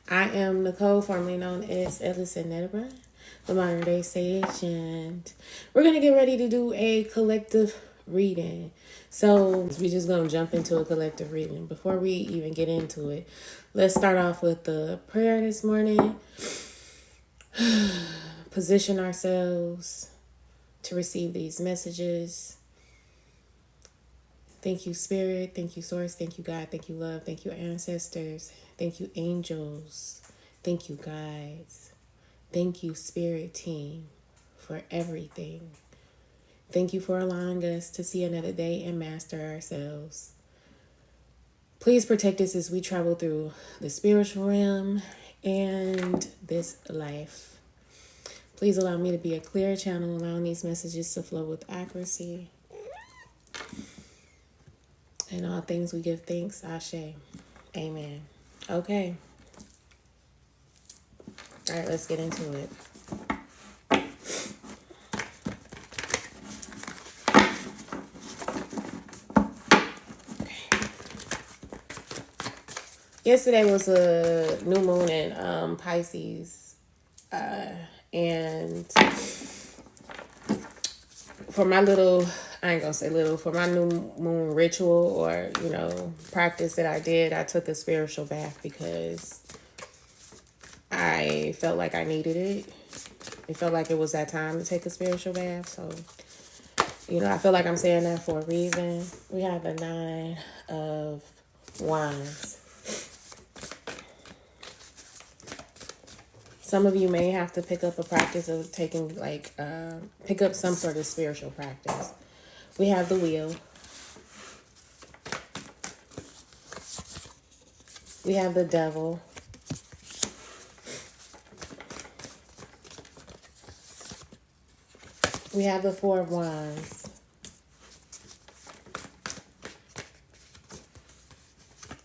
I am Nicole, formerly known as Elocin Ned'RAH, the modern day sage, and we're going to get ready to do a collective reading. So we're just going to jump into a collective reading. Before we even get into it, let's start off with the prayer this morning. Position ourselves to receive these messages. Thank you, Spirit. Thank you, Source. Thank you, God. Thank you, Love. Thank you, Ancestors. Thank you, Angels. Thank you, Guides. Thank you, Spirit Team, for everything. Thank you for allowing us to see another day and master ourselves. Please protect us as we travel through the spiritual realm and this life. Please allow me to be a clear channel, allowing these messages to flow with accuracy. In all things we give thanks, Ashe. Amen. Okay. All right, let's get into it. Yesterday was a new moon in Pisces. And for my little, I ain't gonna say little, for my new moon ritual or, practice that I did, I took a spiritual bath because I felt like I needed it. It felt like it was that time to take a spiritual bath. So, I feel like I'm saying that for a reason. We have the 9 of Wands. Some of you may have to pick up a practice of taking, pick up some sort of spiritual practice. We have the Wheel. We have the Devil. We have the 4 of Wands.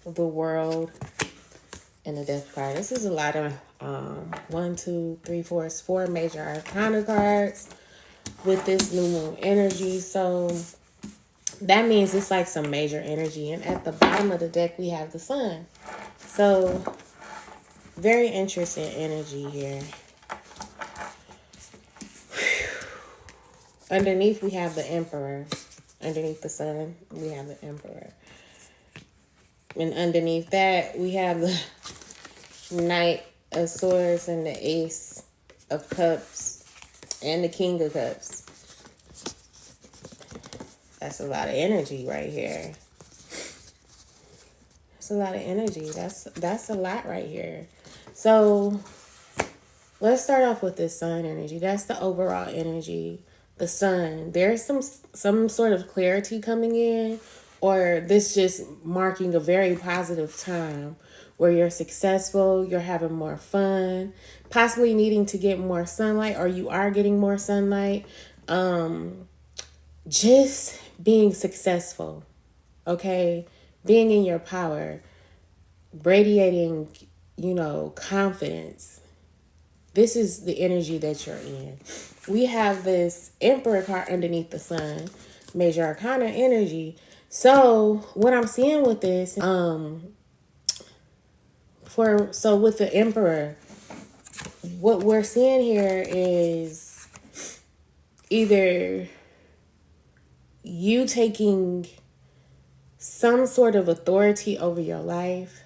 The World. And the Death card. This is a lot of 1, 2, 3, 4. It's 4 major arcana cards with this new moon energy. So that means it's like some major energy. And at the bottom of the deck, we have the Sun. So very interesting energy here. Underneath, we have the Emperor. Underneath the Sun, we have the Emperor. And underneath that, we have the Knight of Swords and the Ace of Cups and the King of Cups. That's a lot of energy right here. That's a lot of energy. That's a lot right here. So let's start off with this Sun energy. That's the overall energy. The Sun. There's some sort of clarity coming in, or this just marking a very positive time where you're successful, you're having more fun, possibly needing to get more sunlight, or you are getting more sunlight. Just being successful, okay? Being in your power, radiating, confidence. This is the energy that you're in. We have this Emperor card underneath the Sun, major arcana energy. So what I'm seeing with this, with the Emperor, what we're seeing here is either you taking some sort of authority over your life,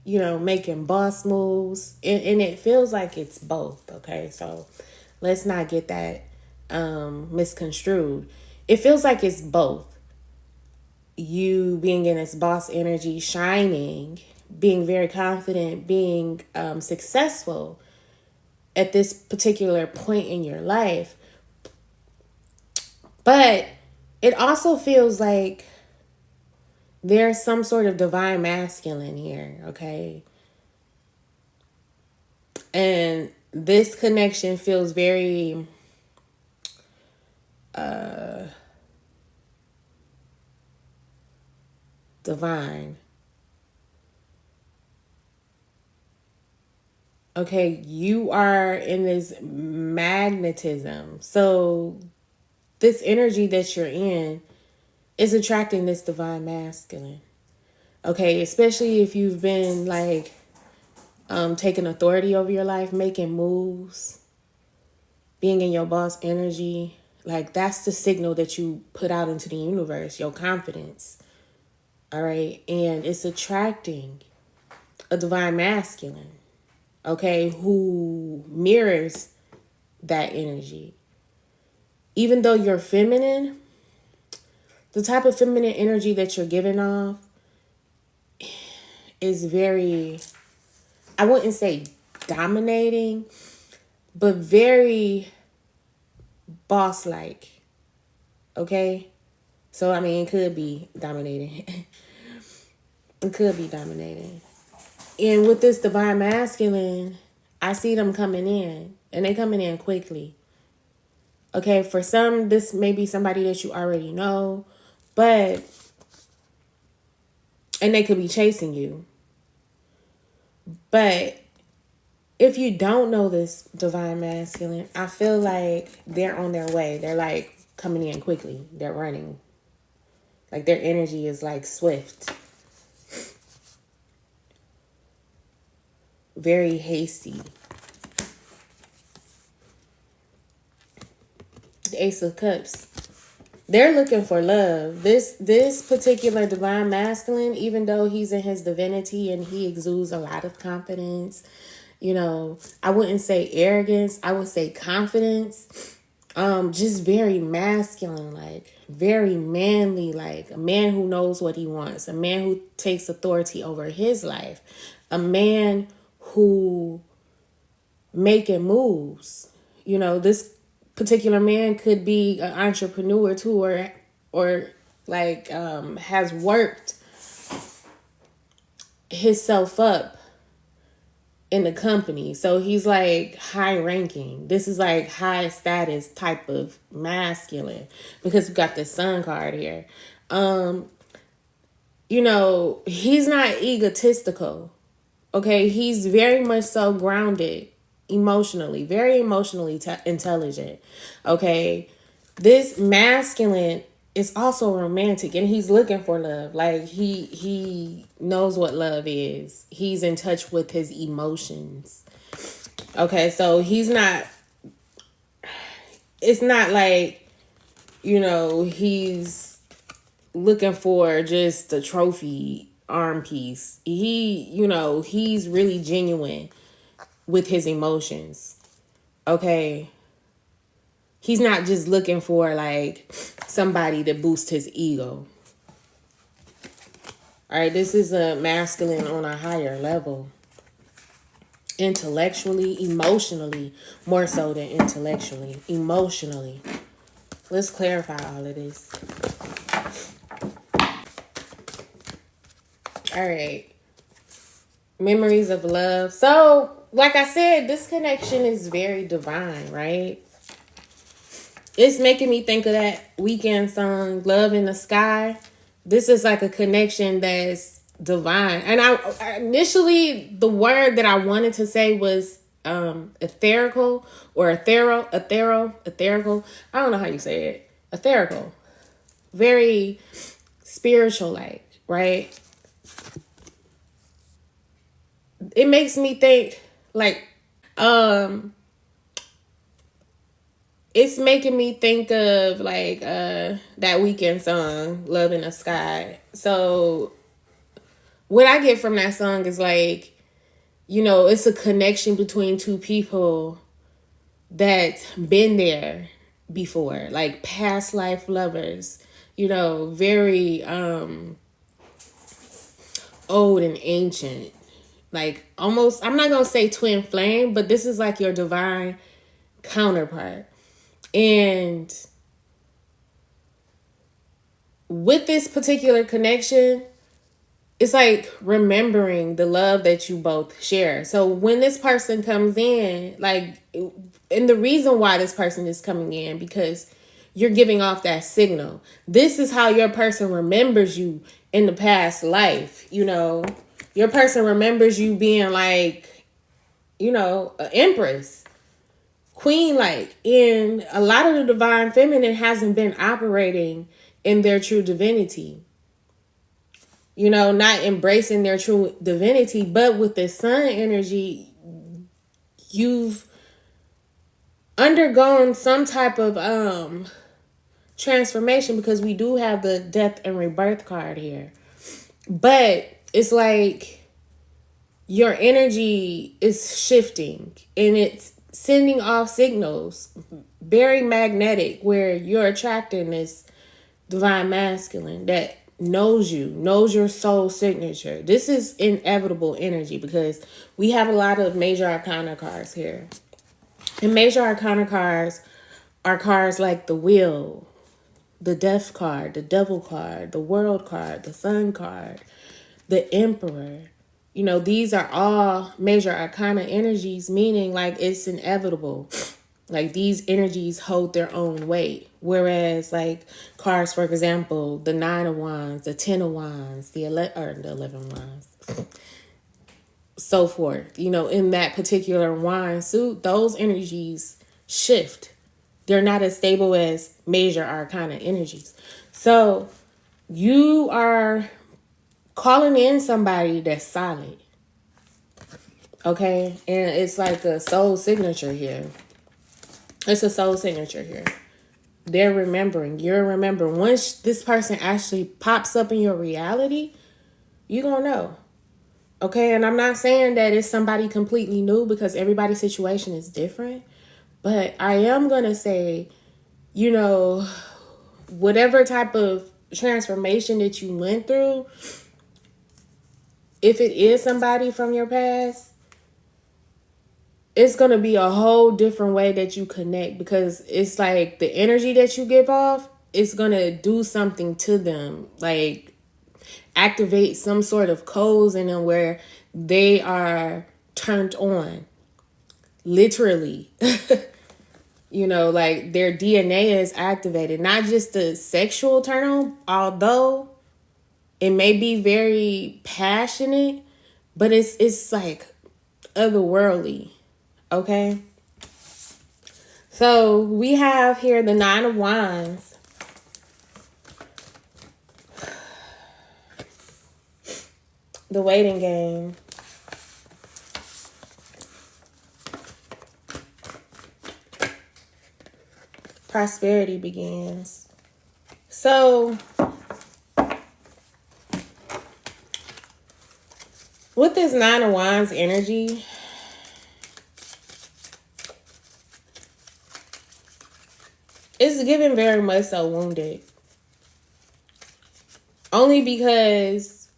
making boss moves, and it feels like it's both, okay? So let's not get that misconstrued. It feels like it's both. You being in this boss energy, shining, being very confident, being successful at this particular point in your life. But it also feels like there's some sort of divine masculine here, okay? And this connection feels very divine. Okay, you are in this magnetism. So this energy that you're in is attracting this divine masculine. Okay, especially if you've been taking authority over your life, making moves, being in your boss energy. Like, that's the signal that you put out into the universe, your confidence. All right. And it's attracting a divine masculine, okay, who mirrors that energy. Even though you're feminine, the type of feminine energy that you're giving off is very, I wouldn't say dominating, but very boss-like. Okay? So, I mean, it could be dominating. It could be dominating. And with this divine masculine, I see them coming in. And they coming in quickly. Okay, for some, this may be somebody that you already know. But, and they could be chasing you. But if you don't know this divine masculine, I feel like they're on their way. They're like coming in quickly. They're running. Like, their energy is like swift. Very hasty. The Ace of Cups. They're looking for love. This particular divine masculine, even though he's in his divinity and he exudes a lot of confidence, you know, I wouldn't say arrogance, I would say confidence. Just very masculine, like very manly, like a man who knows what he wants, a man who takes authority over his life, a man who making moves. You know, this particular man could be an entrepreneur too, or like has worked himself up in the company. So he's like high ranking. This is like high status type of masculine, because we got the sun card here. You know, he's not egotistical. Okay, he's very much so grounded emotionally, very emotionally intelligent. Okay, this masculine is also romantic, and he's looking for love. Like, he knows what love is. He's in touch with his emotions. Okay, so he's not, it's not like, you know, he's looking for just a trophy arm piece. You know, he's really genuine with his emotions. Okay. He's not just looking for like somebody to boost his ego. All right. This is a masculine on a higher level. Intellectually, emotionally, more so than intellectually, emotionally. Let's clarify all of this. All right. Memories of love. So, like I said, this connection is very divine, right? It's making me think of that Weekend song, Love in the Sky. This is like a connection that's divine. And I initially, the word that I wanted to say was etherical or ethereal. I don't know how you say it. Etherical. Very spiritual-like, right? It makes me think like it's making me think of like that Weekend song, Love in the Sky. So what I get from that song is like, you know, it's a connection between two people that's been there before, like past life lovers, you know, very old and ancient. Like almost, I'm not going to say twin flame, but this is like your divine counterpart. And with this particular connection, it's like remembering the love that you both share. So when this person comes in, like, and the reason why this person is coming in, because you're giving off that signal. This is how your person remembers you in the past life, you know. Your person remembers you being like, you know, an empress, queen-like. And a lot of the divine feminine hasn't been operating in their true divinity. you know, not embracing their true divinity. But with the sun energy, you've undergone some type of transformation, because we do have the death and rebirth card here. But it's like your energy is shifting and it's sending off signals, very magnetic, where you're attracting this divine masculine that knows you, knows your soul signature. This is inevitable energy, because we have a lot of major arcana cards here. And major arcana cards are cards like the Wheel, the Death card, the Devil card, the World card, the Sun card, the Emperor. You know, these are all major arcana energies, meaning like it's inevitable. Like these energies hold their own weight. Whereas like cards, for example, the 9 of Wands, the 10 of Wands, the 11 Wands, so forth. You know, in that particular wand suit, those energies shift. They're not as stable as major arcana energies. So you are calling in somebody that's solid. Okay? And it's like a soul signature here. It's a soul signature here. They're remembering. You're remembering. Once this person actually pops up in your reality, you're going to know. Okay? And I'm not saying that it's somebody completely new, because everybody's situation is different. But I am going to say, you know, whatever type of transformation that you went through, if it is somebody from your past, it's going to be a whole different way that you connect, because it's like the energy that you give off, it's going to do something to them, like activate some sort of codes in them where they are turned on, literally. You know, like their DNA is activated, not just the sexual turn on, although it may be very passionate, but it's like otherworldly. Okay. So we have here the 9 of Wands. The waiting game. Prosperity begins. So with this 9 of Wands energy, it's given very much so wounded. Only because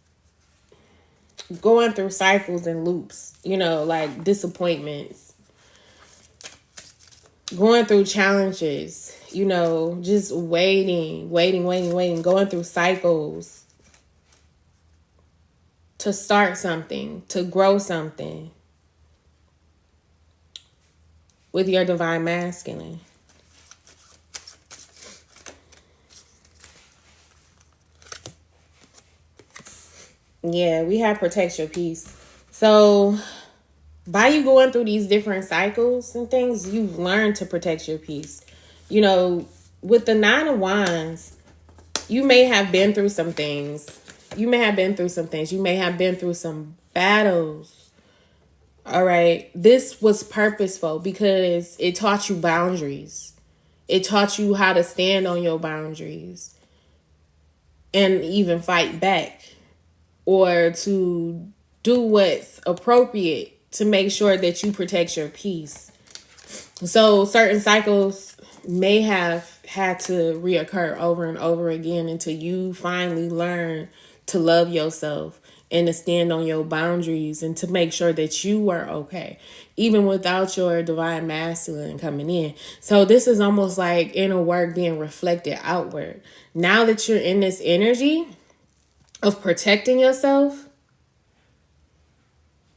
going through cycles and loops, you know, like disappointments, going through challenges, you know, just waiting, going through cycles to start something, to grow something with your divine masculine. Yeah, we have protect your peace. So by you going through these different cycles and things, you've learned to protect your peace. You know, with the 9 of Wands, you may have been through some things. You may have been through some battles. All right. This was purposeful because it taught you boundaries. It taught you how to stand on your boundaries and even fight back, or to do what's appropriate to make sure that you protect your peace. So certain cycles may have had to reoccur over and over again until you finally learn to love yourself and to stand on your boundaries and to make sure that you are okay, even without your divine masculine coming in. So this is almost like inner work being reflected outward. Now that you're in this energy of protecting yourself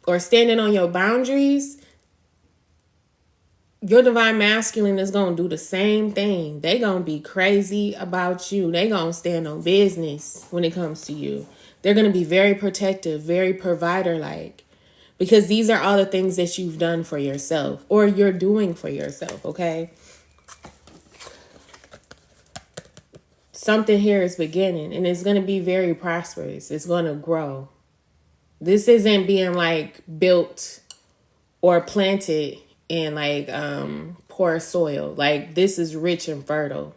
or standing on your boundaries, your divine masculine is going to do the same thing. They going to be crazy about you. They going to stand on business when it comes to you. They're going to be very protective, very provider-like, because these are all the things that you've done for yourself or you're doing for yourself, okay? something here is beginning, and it's going to be very prosperous. It's going to grow. This isn't being like built or planted in like poor soil. Like this is rich and fertile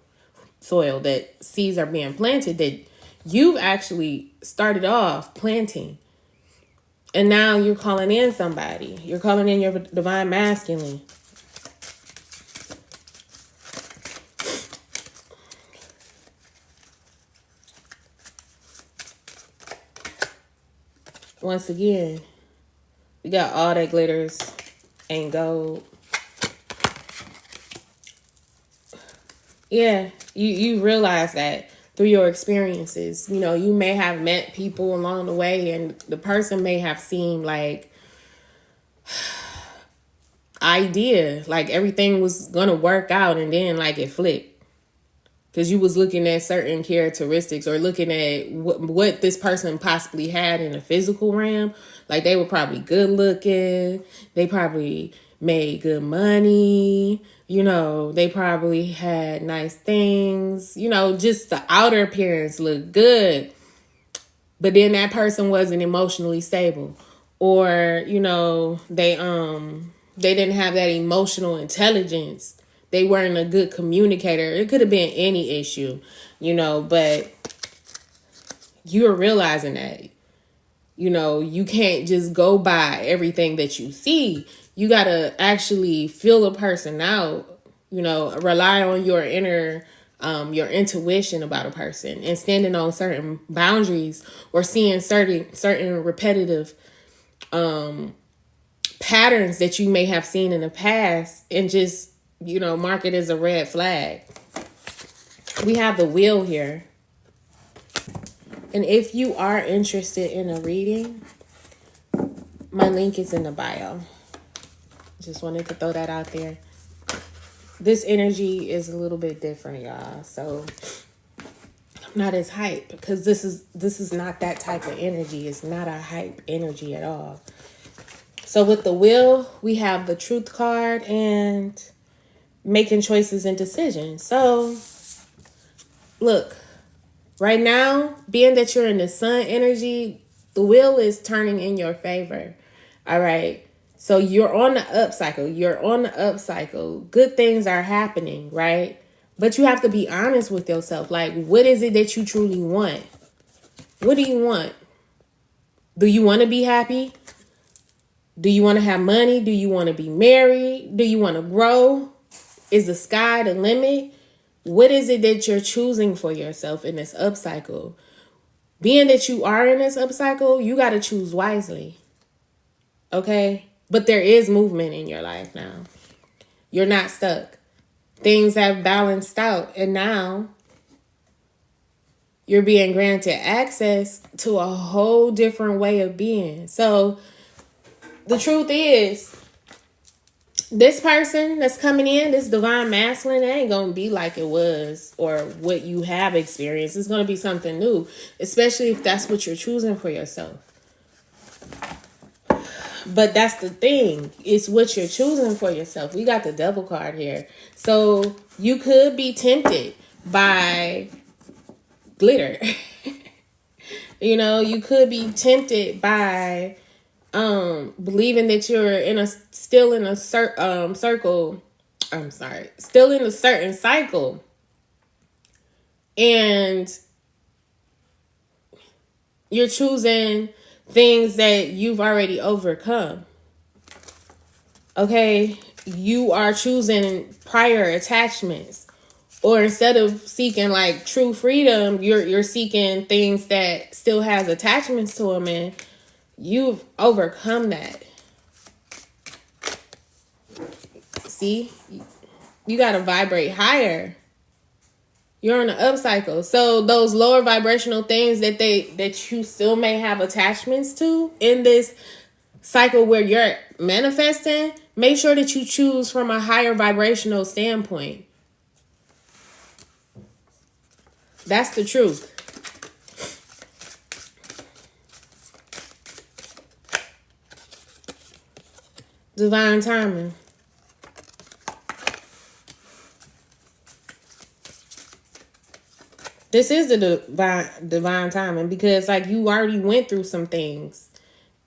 soil that seeds are being planted that you've actually started off planting. And now you're calling in somebody. You're calling in your divine masculine. Once again, we got all that glitters ain't gold. Yeah, you realize that through your experiences. You know, you may have met people along the way, and the person may have seemed like idea, like everything was gonna work out, and then like it flipped. Because you was looking at certain characteristics or looking at what this person possibly had in the physical realm. Like they were probably good looking. They probably made good money. You know, they probably had nice things. You know, just the outer appearance looked good. But then that person wasn't emotionally stable. Or, you know, they didn't have that emotional intelligence. They weren't a good communicator. It could have been any issue, you know, but you're realizing that, you know, you can't just go by everything that you see. You got to actually feel a person out, you know, rely on your your intuition about a person and standing on certain boundaries or seeing certain repetitive patterns that you may have seen in the past and just, you know, mark it as a red flag. We have the wheel here. And if you are interested in a reading, my link is in the bio. Just wanted to throw that out there. This energy is a little bit different, y'all. So I'm not as hype because this is not that type of energy. It's not a hype energy at all. So with the wheel, we have the truth card and making choices and decisions. So look, right now, being that you're in the sun energy, the wheel is turning in your favor. All right. So you're on the up cycle. You're on the up cycle. Good things are happening, right? But you have to be honest with yourself. Like, what is it that you truly want? What do you want? Do you want to be happy? Do you want to have money? Do you want to be married? Do you want to grow? Is the sky the limit? What is it that you're choosing for yourself in this upcycle? Being that you are in this upcycle, you got to choose wisely. Okay? But there is movement in your life now. You're not stuck. Things have balanced out. And now you're being granted access to a whole different way of being. So the truth is, this person that's coming in, this divine masculine, it ain't going to be like it was or what you have experienced. It's going to be something new, especially if that's what you're choosing for yourself. But that's the thing. It's what you're choosing for yourself. We got the devil card here. So you could be tempted by glitter. You know, you could be tempted by believing that you're still in a certain cycle, and you're choosing things that you've already overcome. Okay, you are choosing prior attachments, or instead of seeking like true freedom, you're seeking things that still has attachments to them, and you've overcome that. See, you got to vibrate higher. You're on the up cycle. So those lower vibrational things that you still may have attachments to in this cycle where you're manifesting, make sure that you choose from a higher vibrational standpoint. That's the truth. Divine timing. This is the divine timing, because like you already went through some things,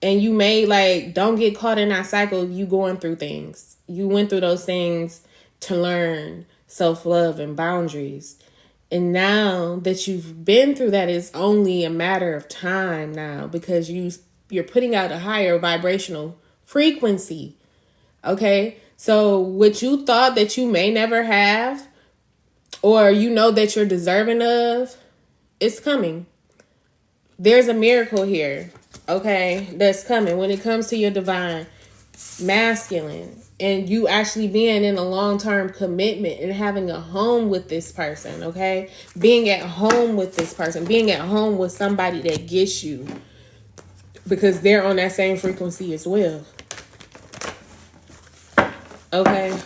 and you may like don't get caught in that cycle of you going through things. You went through those things to learn self-love and boundaries. And now that you've been through that, it's only a matter of time now, because you're putting out a higher vibrational frequency. Okay? So what you thought that you may never have, or you know that you're deserving of, it's coming. There's a miracle here, okay, that's coming when it comes to your divine masculine and you actually being in a long-term commitment and having a home with this person, okay? Being at home with this person, being at home with somebody that gets you, because they're on that same frequency as well. Okay?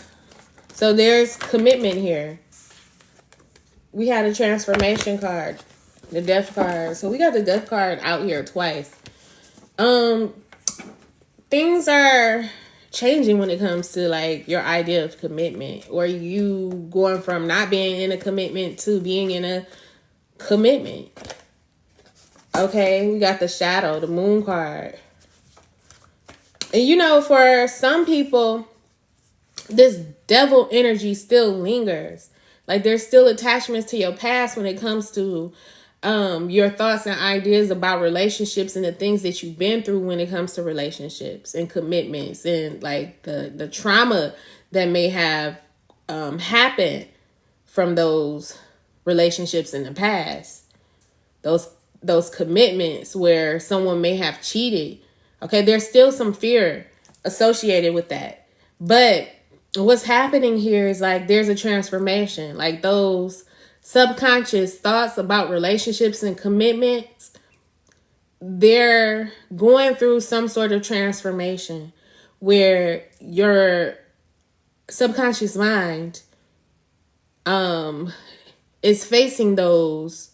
So there's commitment here. We had a transformation card, the death card. So we got the death card out here twice. Things are changing when it comes to like your idea of commitment, or you going from not being in a commitment to being in a commitment. Okay, we got the shadow, the moon card. And you know, for some people, this devil energy still lingers. Like there's still attachments to your past when it comes to your thoughts and ideas about relationships and the things that you've been through when it comes to relationships and commitments, and like the trauma that may have happened from those relationships in the past, those commitments where someone may have cheated. Okay, there's still some fear associated with that. But what's happening here is like there's a transformation. Like those subconscious thoughts about relationships and commitments, they're going through some sort of transformation where your subconscious mind is facing those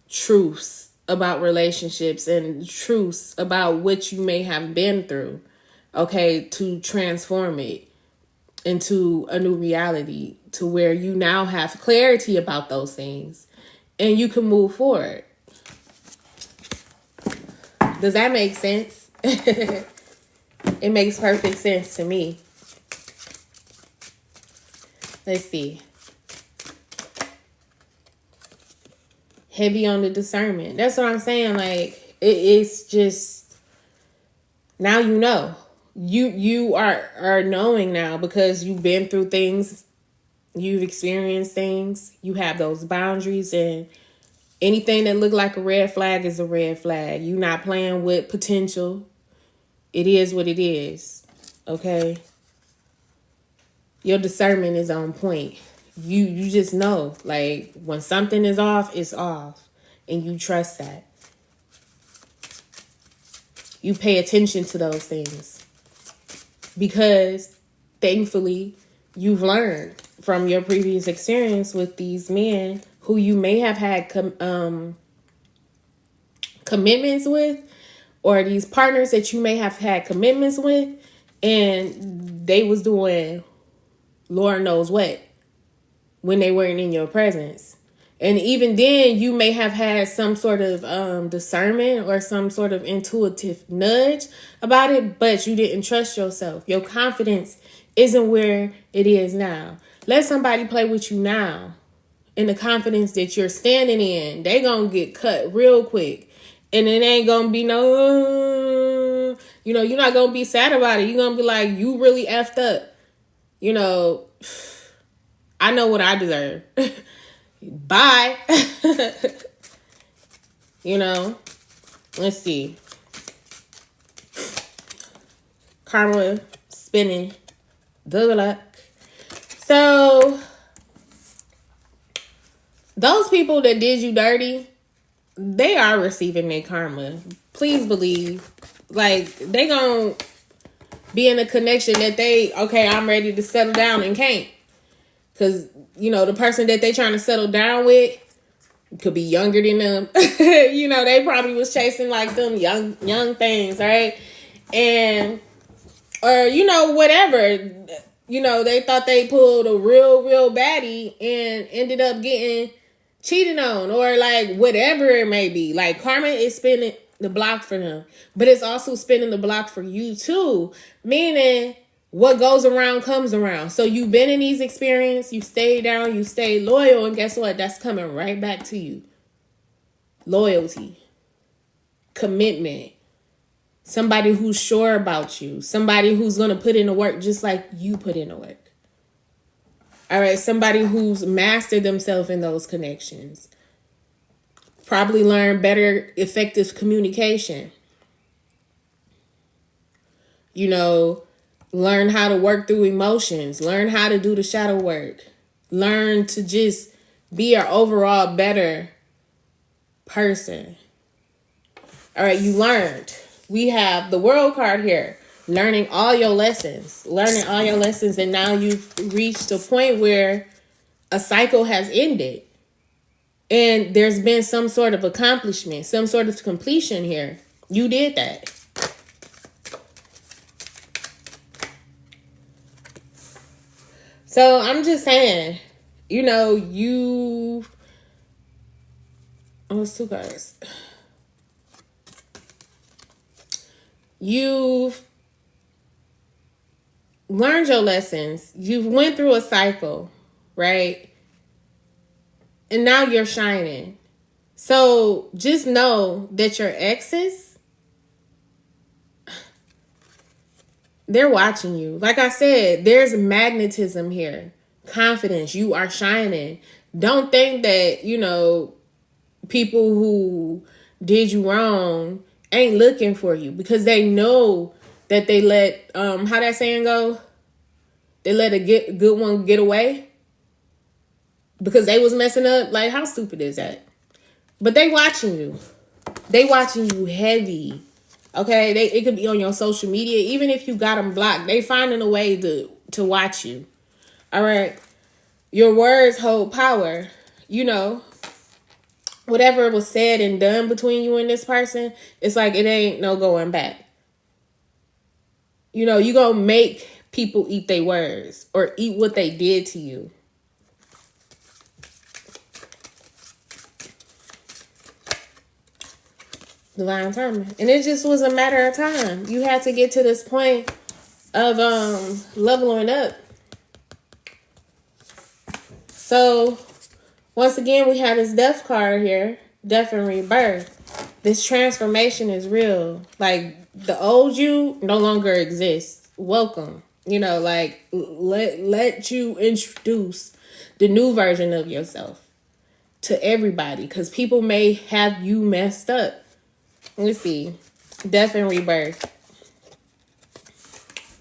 truths about relationships and truths about what you may have been through, okay, to transform it into a new reality to where you now have clarity about those things and you can move forward. Does that make sense? It makes perfect sense to me. Let's see. Heavy on the discernment. That's what I'm saying. Like it's just, now you know. You are knowing now because you've been through things, you've experienced things, you have those boundaries, and anything that look like a red flag is a red flag. You're not playing with potential. It is what it is. Okay? Your discernment is on point. You just know, like, when something is off, it's off. And you trust that. You pay attention to those things. Because, thankfully, you've learned from your previous experience with these men who you may have had commitments with, or these partners that you may have had commitments with, and they was doing Lord knows what when they weren't in your presence. And even then, you may have had some sort of discernment or some sort of intuitive nudge about it, but you didn't trust yourself. Your confidence isn't where it is now. Let somebody play with you now in the confidence that you're standing in. They gonna get cut real quick. And it ain't gonna be no, you're not gonna be sad about it. You're gonna be like, you really effed up. I know what I deserve. Bye. Let's see. Karma spinning. Good luck. So, those people that did you dirty, they are receiving their karma. Please believe. Like, they gonna be in a connection that I'm ready to settle down and can't. Because, the person that they trying to settle down with could be younger than them. They probably was chasing like them young things, right? And, or, whatever. They thought they pulled a real baddie and ended up getting cheated on, or like whatever it may be. Like karma is spinning the block for him, but it's also spinning the block for you too. Meaning what goes around comes around. So you've been in these experiences, you stayed down, you stayed loyal, and guess what? That's coming right back to you. Loyalty, commitment, somebody who's sure about you, somebody who's going to put in the work just like you put in the work. All right, somebody who's mastered themselves in those connections. Probably learn better, effective communication. You know, learn how to work through emotions. Learn how to do the shadow work. Learn to just be an overall better person. All right, you learned. We have the world card here. Learning all your lessons. Learning all your lessons, and now you've reached a point where a cycle has ended. And there's been some sort of accomplishment, some sort of completion here. You did that. So I'm just saying, you know, oh, it's 2 cards. You've learned your lessons. You've went through a cycle, right? And now you're shining. So just know that your exes, they're watching you. Like I said, there's magnetism here. Confidence. You are shining. Don't think that, you know, people who did you wrong ain't looking for you, because they know that they let, how that saying go? They let a good one get away because they was messing up. Like, how stupid is that? But they watching you. They watching you heavy. Okay, it could be on your social media. Even if you got them blocked, they finding a way to watch you. All right, your words hold power. You know, whatever was said and done between you and this person, it's like it ain't no going back. You know, you gonna make people eat their words or eat what they did to you. Divine timing. And it just was a matter of time. You had to get to this point of leveling up. So once again, we have this death card here. Death and rebirth. This transformation is real. Like, the old you no longer exists. Welcome. You know, like, let you introduce the new version of yourself to everybody, because people may have you messed up. Let's see. Death and rebirth.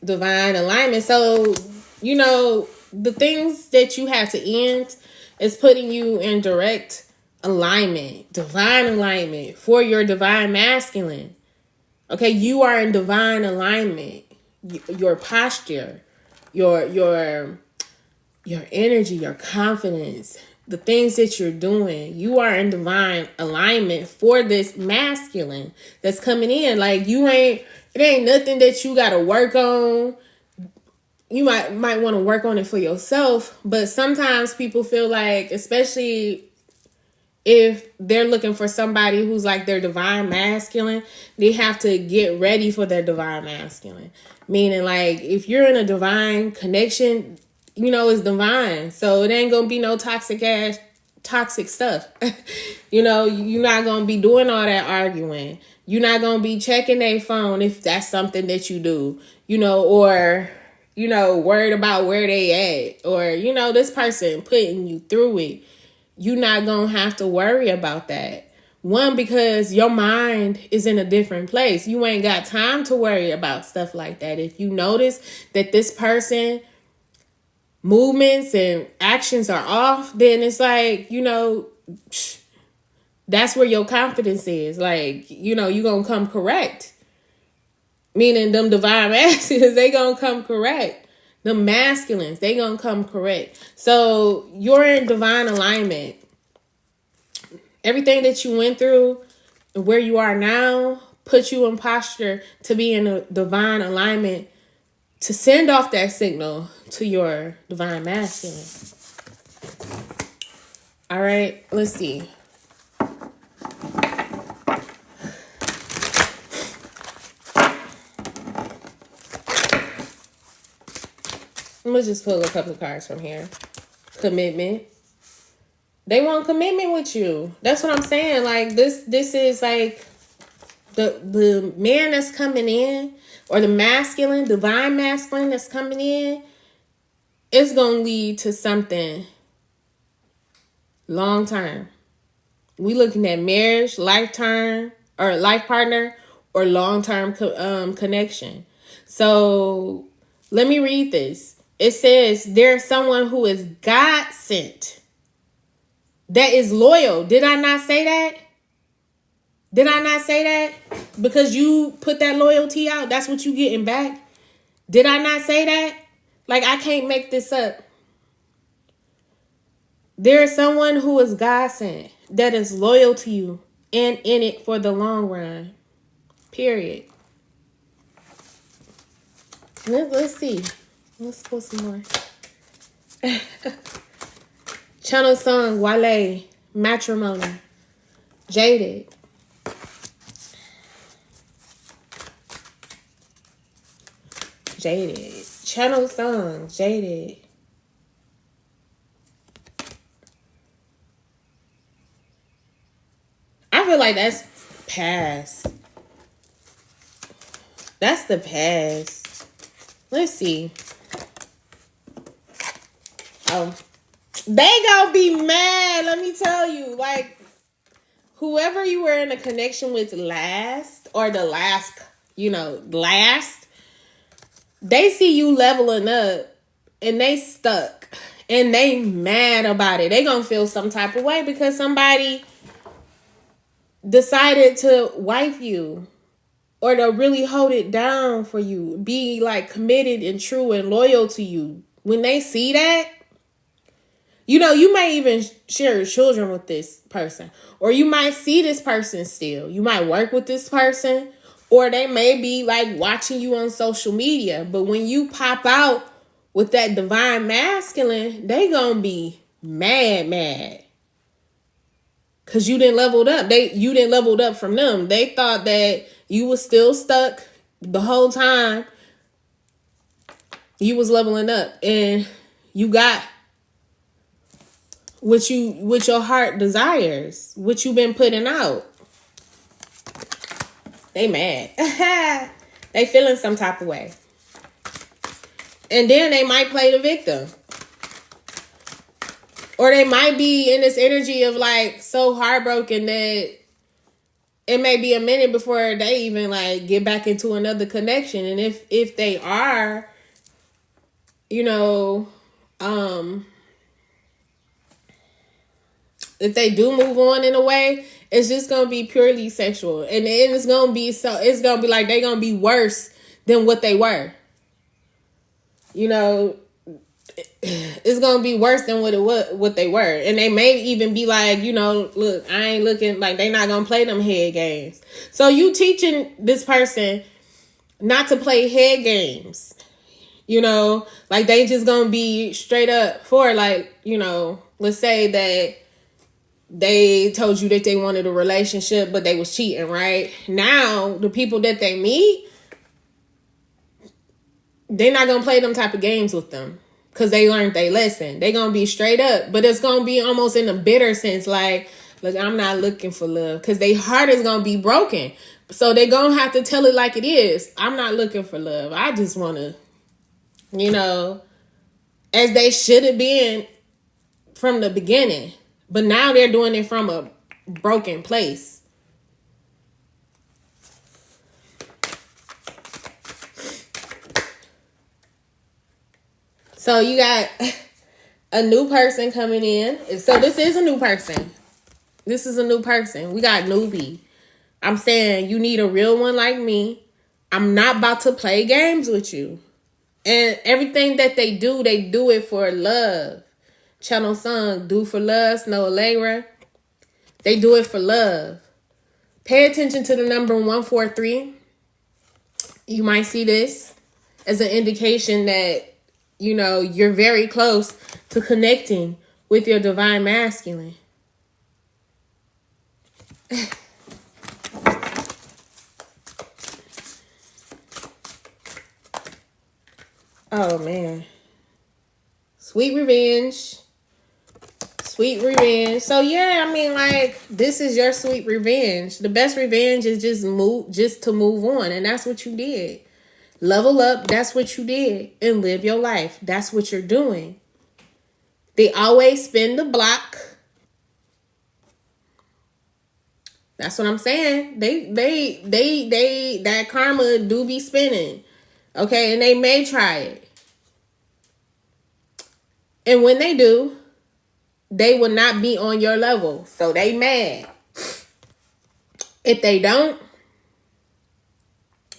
Divine alignment. So, you know, the things that you had to end is putting you in direct alignment, divine alignment for your divine masculine. Okay, you are in divine alignment. Your posture, your energy, your confidence, the things that you're doing, you are in divine alignment for this masculine that's coming in. Like, it ain't nothing that you got to work on. You might want to work on it for yourself, but sometimes people feel like, especially if they're looking for somebody who's like their divine masculine, they have to get ready for their divine masculine. Meaning, like, if you're in a divine connection, you know, it's divine. So it ain't going to be no toxic stuff. You know, you're not going to be doing all that arguing. You're not going to be checking their phone if that's something that you do, you know, or, you know, worried about where they at, or, you know, this person putting you through it. You're not going to have to worry about that. One, because your mind is in a different place. You ain't got time to worry about stuff like that. If you notice that this person movements and actions are off, then it's like, you know, that's where your confidence is. Like, you know, you're going to come correct. Meaning them divine masculines, they going to come correct. The masculines, they gonna come correct. So you're in divine alignment. Everything that you went through and where you are now puts you in posture to be in a divine alignment to send off that signal to your divine masculine. All right, let's see. I'm gonna just pull a couple of cards from here. Commitment. They want commitment with you. That's what I'm saying. Like this is like the man that's coming in, or the masculine, divine masculine that's coming in, it's gonna lead to something long term. We looking at marriage, lifetime, or life partner, or long term connection. So let me read this. It says there's someone who is God sent, that is loyal. Did I not say that? Did I not say that? Because you put that loyalty out, that's what you getting back. Did I not say that? Like, I can't make this up. There is someone who is God sent, that is loyal to you and in it for the long run. Period. Let's see. Let's put some more. Channel song, Wale, Matrimony, Jaded. Jaded. Channel song, Jaded. I feel like that's past. That's the past. Let's see. Oh, they gonna be mad. Let me tell you. Like, whoever you were in a connection with last, or the last, last, they see you leveling up and they stuck and they mad about it. They gonna feel some type of way because somebody decided to wife you, or to really hold it down for you, be like committed and true and loyal to you. When they see that, you may even share children with this person, or you might see this person still. You might work with this person, or they may be like watching you on social media. But when you pop out with that divine masculine, they gonna be mad. Cause you didn't leveled up. You didn't leveled up from them. They thought that you was still stuck the whole time. You was leveling up, and you got what your heart desires, what you've been putting out. They mad. They feeling some type of way. And then they might play the victim. Or they might be in this energy of like so heartbroken that it may be a minute before they even like get back into another connection. And if they are, if they do move on in a way, it's just gonna be purely sexual. And it's gonna be like they're gonna be worse than what they were. It's gonna be worse than what they were. And they may even be like, look, I ain't looking, like they not gonna play them head games. So you teaching this person not to play head games. Like they just gonna be straight up for, like, let's say that they told you that they wanted a relationship, but they was cheating, right? Now, the people that they meet, they're not going to play them type of games with them because they learned their lesson. They're going to be straight up, but it's going to be almost in a bitter sense, like, look, I'm not looking for love, because their heart is going to be broken. So they're going to have to tell it like it is. I'm not looking for love. I just want to, as they should have been from the beginning. But now they're doing it from a broken place. So you got a new person coming in. So this is a new person. This is a new person. We got newbie. I'm saying you need a real one like me. I'm not about to play games with you. And everything that they do it for love. Channel song, Do for Love, Snow Allegra. They do it for love. Pay attention to the number 143. You might see this as an indication that, you're very close to connecting with your divine masculine. Oh, man. Sweet revenge. Sweet revenge. So, yeah, I mean, like, this is your sweet revenge. The best revenge is just to move on. And that's what you did. Level up. That's what you did. And live your life. That's what you're doing. They always spin the block. That's what I'm saying. That karma do be spinning. Okay, and they may try it. And when they do, they will not be on your level. So they mad. If they don't,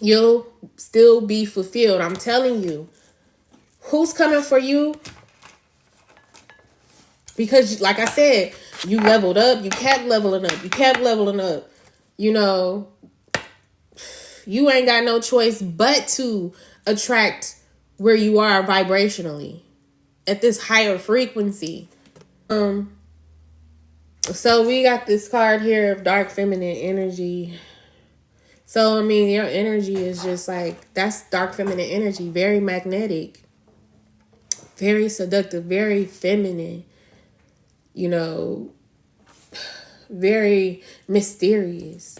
you'll still be fulfilled. I'm telling you. Who's coming for you? Because, like I said, you leveled up. You kept leveling up. You kept leveling up. You know, you ain't got no choice but to attract where you are vibrationally at this higher frequency. So we got this card here of dark feminine energy. So, I mean, your energy is just like, that's dark feminine energy. Very magnetic. Very seductive. Very feminine. You know, very mysterious.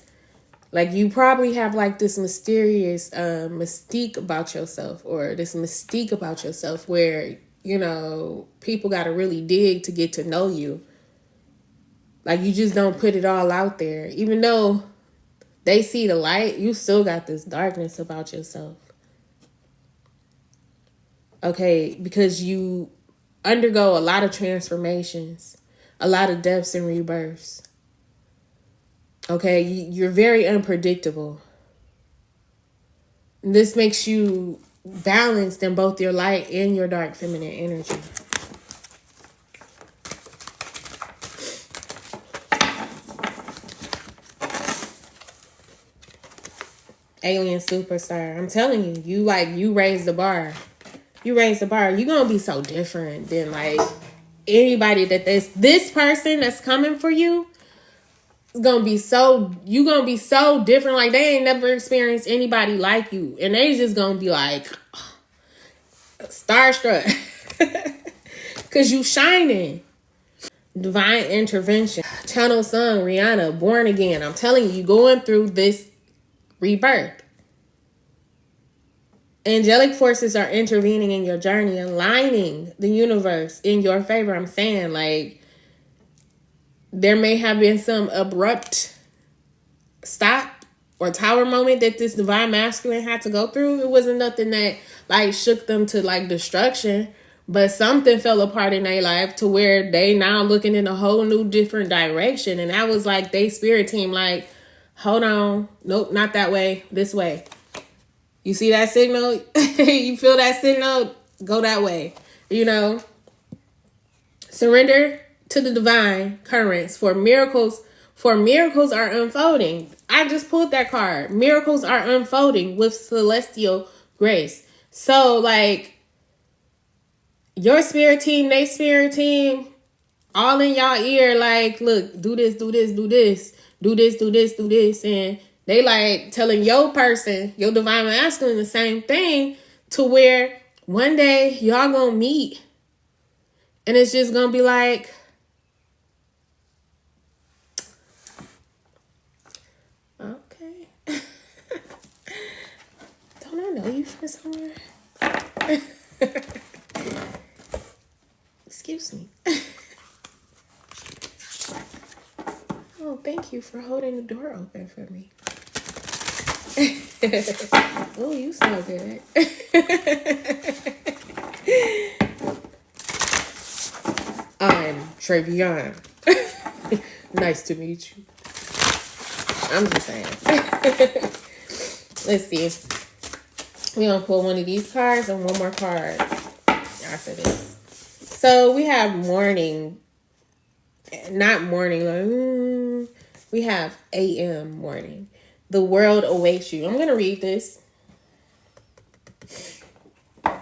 Like, you probably have like this mysterious mystique about yourself, or this mystique about yourself where, you know, people got to really dig to get to know you. Like, you just don't put it all out there. Even though they see the light, you still got this darkness about yourself. Okay, because you undergo a lot of transformations, a lot of deaths and rebirths. Okay, you're very unpredictable. This makes you balanced in both your light and your dark feminine energy. Alien superstar. I'm telling you, you raise the bar. You raise the bar. You're going to be so different than like anybody that this person that's coming for you. You're gonna be so different. Like, they ain't never experienced anybody like you, and they just gonna be like starstruck because you shining. Divine intervention. Channel Sun, Rihanna, born again. I'm telling you, going through this rebirth. Angelic forces are intervening in your journey, aligning the universe in your favor. I'm saying, like, there may have been some abrupt stop or tower moment that this divine masculine had to go through. It wasn't nothing that like shook them to like destruction, but something fell apart in their life to where they now looking in a whole new different direction. And that was like they spirit team, like, hold on, nope, not that way, this way. You see that signal? You feel that signal? Go that way. You know, surrender to the divine currents for miracles. For miracles are unfolding. I just pulled that card. Miracles are unfolding with celestial grace. So, like, your spirit team, they spirit team, all in y'all ear, like, look, do this, do this, do this, do this, do this, do this. And they like telling your person, your divine masculine, the same thing, to where one day y'all gonna meet. And it's just gonna be like, okay. Don't I know you from somewhere? Excuse me. Oh, thank you for holding the door open for me. Oh, you smell good. I'm Travion. Nice to meet you. I'm just saying. Let's see. We're going to pull one of these cards and one more card after this. So we have morning. Not morning. We have AM morning. The world awaits you. I'm going to read this. I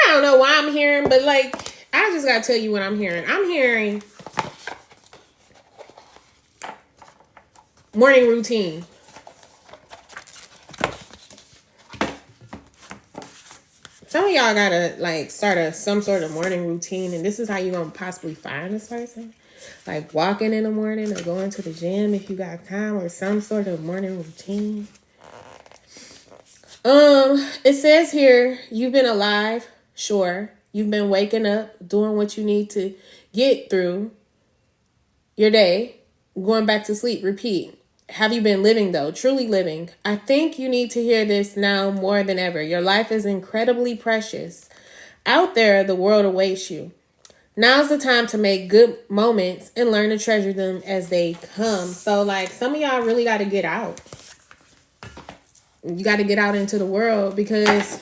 don't know why I'm hearing, but like, I just got to tell you what I'm hearing. I'm hearing morning routine. Some of y'all gotta like start some sort of morning routine, and this is how you're gonna possibly find this person. Like walking in the morning or going to the gym if you got time, or some sort of morning routine. It says here, you've been alive, sure. You've been waking up, doing what you need to get through your day, going back to sleep, repeat. Have you been living though? Truly living? I think you need to hear this now more than ever. Your life is incredibly precious. Out there, the world awaits you. Now's the time to make good moments and learn to treasure them as they come. So, like, some of y'all really got to get out. You got to get out into the world because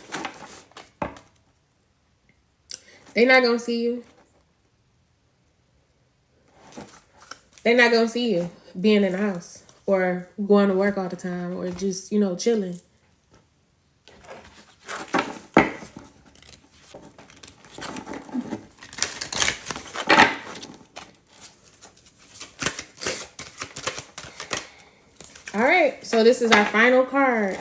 they're not going to see you. They're not going to see you being in the house or going to work all the time or just, chilling. All right, so this is our final card.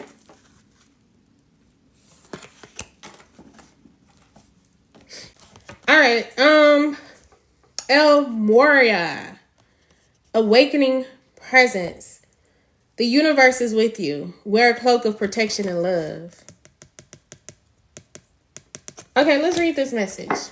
All right, El Moria, awakening presence. The universe is with you. Wear a cloak of protection and love. Okay, let's read this message.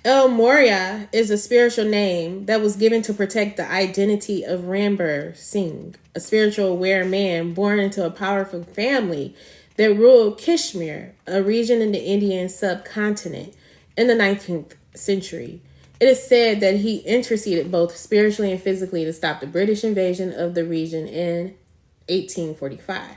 El Moria is a spiritual name that was given to protect the identity of Ranbir Singh, a spiritual aware man born into a powerful family that ruled Kashmir, a region in the Indian subcontinent, in the 19th century. It is said that he interceded both spiritually and physically to stop the British invasion of the region in 1845.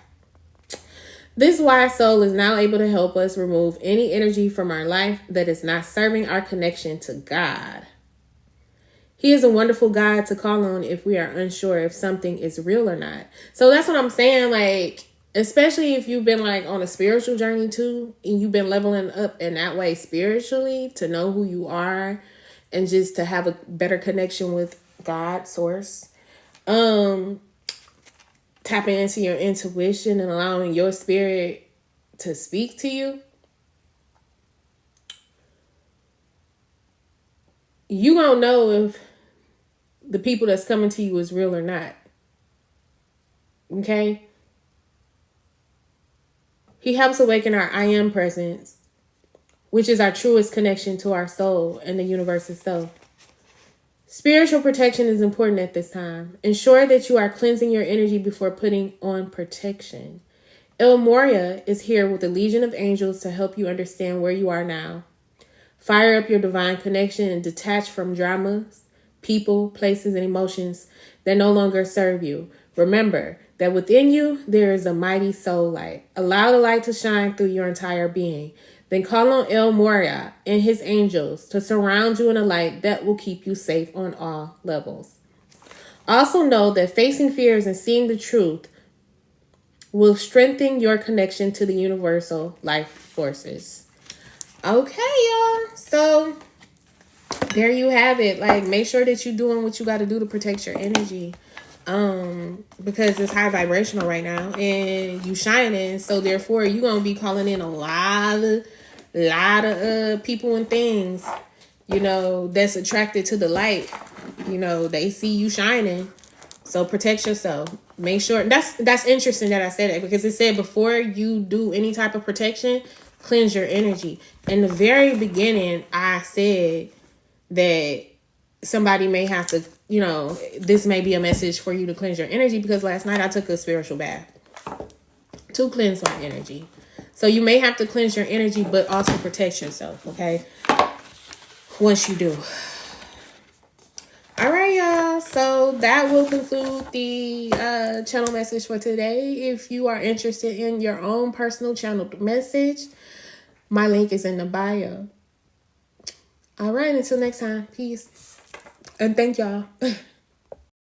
This wise soul is now able to help us remove any energy from our life that is not serving our connection to God. He is a wonderful God to call on if we are unsure if something is real or not. So that's what I'm saying. Like, especially if you've been like on a spiritual journey too, and you've been leveling up in that way spiritually to know who you are and just to have a better connection with God, source. Tapping into your intuition and allowing your spirit to speak to you. You gonna know if the people that's coming to you is real or not. Okay? He helps awaken our I am presence, which is our truest connection to our soul and the universe itself. Spiritual protection is important at this time. Ensure that you are cleansing your energy before putting on protection. El Moria is here with a legion of angels to help you understand where you are now. Fire up your divine connection and detach from dramas, people, places, and emotions that no longer serve you. Remember that within you, there is a mighty soul light. Allow the light to shine through your entire being. Then call on El Moria and his angels to surround you in a light that will keep you safe on all levels. Also know that facing fears and seeing the truth will strengthen your connection to the universal life forces. Okay, y'all. So there you have it. Like, make sure that you're doing what you got to do to protect your energy. Because it's high vibrational right now and you shining. So therefore, you're going to be calling in a lot of people and things, that's attracted to the light. They see you shining. So protect yourself. Make sure. That's interesting that I said that, because it said before you do any type of protection, cleanse your energy. In the very beginning, I said that somebody may have to, this may be a message for you to cleanse your energy, because last night I took a spiritual bath to cleanse my energy. So you may have to cleanse your energy, but also protect yourself, okay? Once you do. All right, y'all. So that will conclude the channel message for today. If you are interested in your own personal channel message, my link is in the bio. All right, until next time. Peace. And thank y'all.